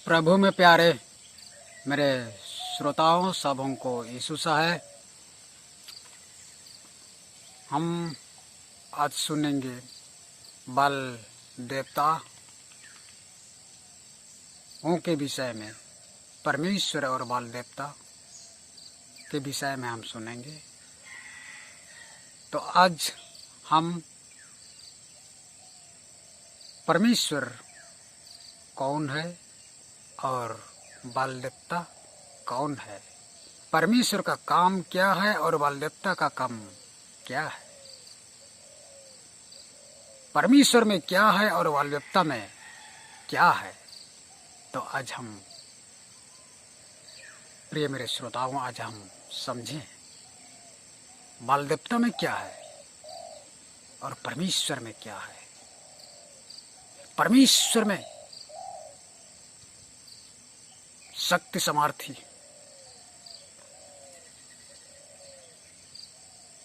प्रभु में प्यारे मेरे श्रोताओं सबों को यीशु है। हम आज सुनेंगे बाल देवताओं के विषय में, परमेश्वर और बाल देवता के विषय में हम सुनेंगे। तो आज हम परमेश्वर कौन है और बाल देवता कौन है, परमेश्वर का काम क्या है और बाल देवता का काम क्या है, परमेश्वर में क्या है और बाल देवता में क्या है। तो आज हम प्रिय मेरे श्रोताओं, आज हम समझें बाल देवता में क्या है और परमेश्वर में क्या है। परमेश्वर में शक्ति सामर्थ्य,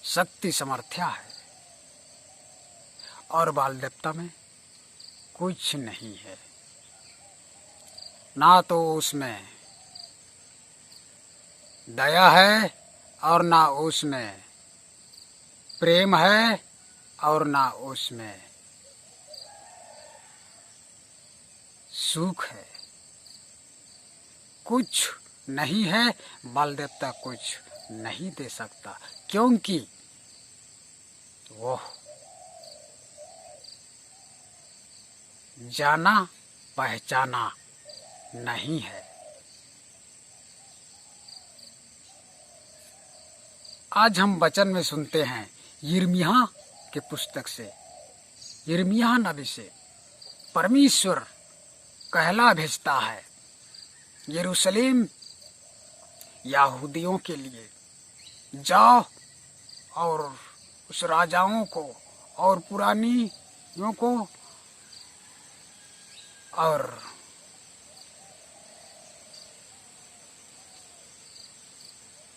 शक्ति सामर्थ्य है और बाल देवता में कुछ नहीं है। ना तो उसमें दया है और ना उसमें प्रेम है और ना उसमें सुख है। कुछ नहीं है, बाल देवता कुछ नहीं दे सकता, क्योंकि वो जाना पहचाना नहीं है। आज हम वचन में सुनते हैं यिर्मयाह के पुस्तक से, यिर्मयाह नबी से परमेश्वर कहला भेजता है यरूशलेम यहूदियों के लिए, जाओ और उस राजाओं को और पुरानियों को और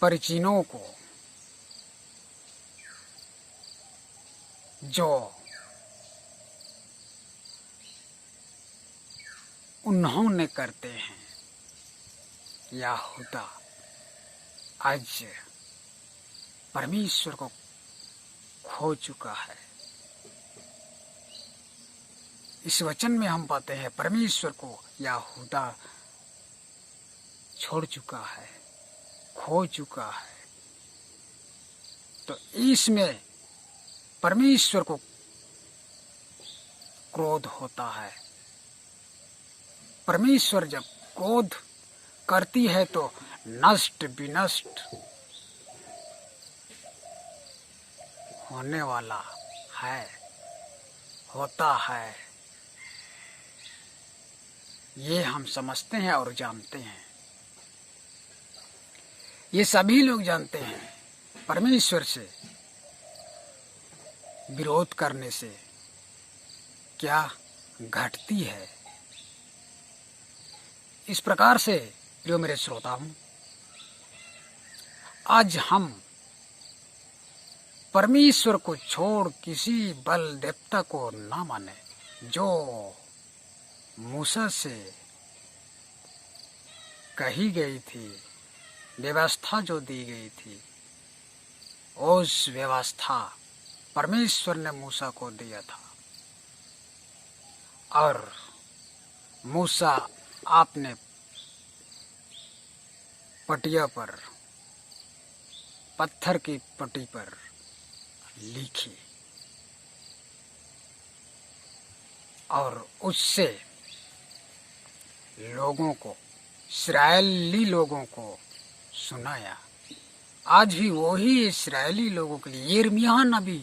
परिचिनों को जो उन्होंने करते हैं। यहूदा आज परमेश्वर को खो चुका है। इस वचन में हम पाते हैं परमेश्वर को यहूदा छोड़ चुका है, खो चुका है। तो इसमें परमेश्वर को क्रोध होता है। परमेश्वर जब क्रोध करती है तो नष्ट विनष्ट होने वाला है, होता है। ये हम समझते हैं और जानते हैं। ये सभी लोग जानते हैं परमेश्वर से विरोध करने से क्या घटती है। इस प्रकार से प्रिय मेरे श्रोताओं, आज हम परमेश्वर को छोड़ किसी बल देवता को ना माने। जो मूसा से कही गई थी, व्यवस्था जो दी गई थी, उस व्यवस्था परमेश्वर ने मूसा को दिया था और मूसा आपने पटिया पर, पत्थर की पट्टी पर लिखी और उससे लोगों को, इस्राएली लोगों को सुनाया। आज भी वही इस्राएली लोगों के लिए यिर्मयाह नबी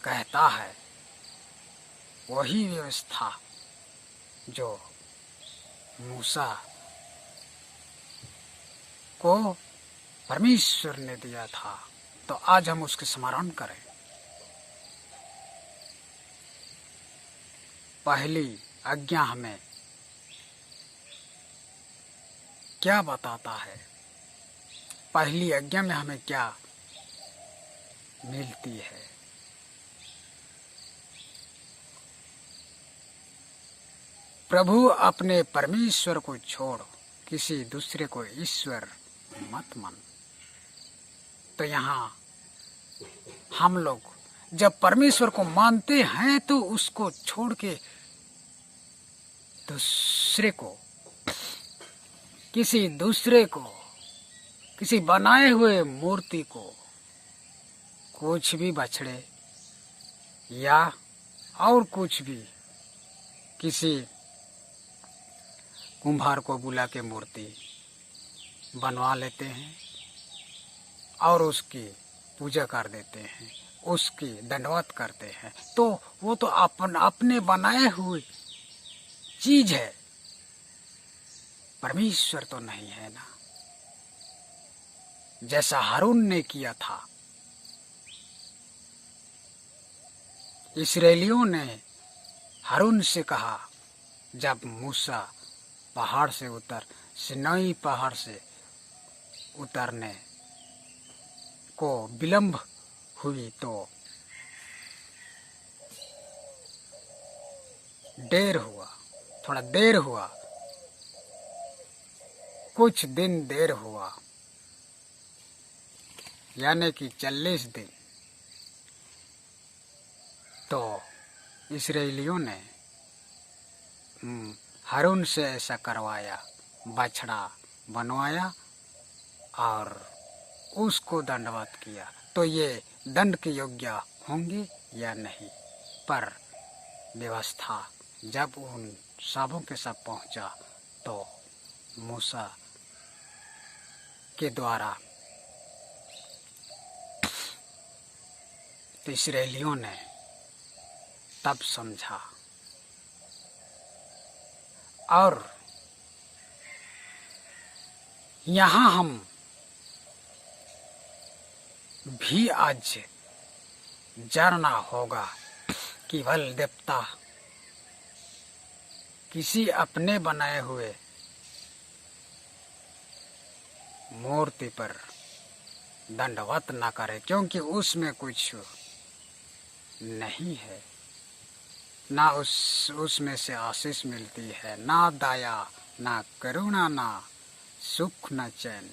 कहता है, वही व्यवस्था जो मूसा को परमेश्वर ने दिया था। तो आज हम उसके स्मरण करें। पहली आज्ञा हमें क्या बताता है, पहली आज्ञा में हमें क्या मिलती है। प्रभु अपने परमेश्वर को छोड़ किसी दूसरे को ईश्वर मत मान। तो यहाँ हम लोग जब परमेश्वर को मानते हैं तो उसको छोड़ के दूसरे को, किसी दूसरे को, किसी बनाए हुए मूर्ति को, कुछ भी बछड़े या और कुछ भी, किसी कुम्हार को बुला के मूर्ति बनवा लेते हैं और उसकी पूजा कर देते हैं, उसकी दंडवत करते हैं। तो वो तो अपने बनाए हुए चीज है, परमेश्वर तो नहीं है ना। जैसा हारून ने किया था, इस्राएलियों ने हारून से कहा, जब मूसा पहाड़ से सिनाई पहाड़ से उतरने को विलंब हुई तो थोड़ा देर हुआ, कुछ दिन देर हुआ, यानी कि 40 दिन। तो इस्राएलियों ने हारून से ऐसा करवाया, बछड़ा बनवाया और उसको दंडवत किया। तो ये दंड के योग्य होंगे या नहीं? पर व्यवस्था जब उन सबों के सब पहुंचा तो मूसा के द्वारा तो इस्राएलियों ने तब समझा। और यहाँ हम भी आज जानना होगा कि बल देवता किसी अपने बनाए हुए मूर्ति पर दंडवत न करे, क्योंकि उसमें कुछ नहीं है, ना उसमें से आशीष मिलती है, ना दया, ना करुणा, ना सुख, ना चैन।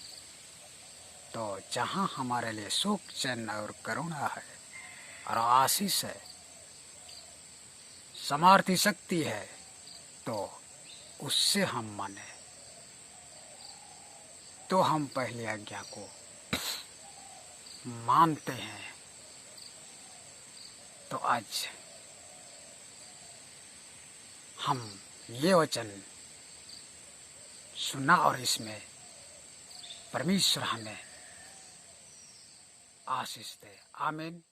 तो जहाँ हमारे लिए सुख, चैन और करुणा है और आशीष है, सामर्थ्य शक्ति है, तो उससे हम माने। तो हम पहली आज्ञा को मानते हैं। तो आज हम ये वचन सुना और इसमें परमेश्वर हमें आशीष दे। आमीन।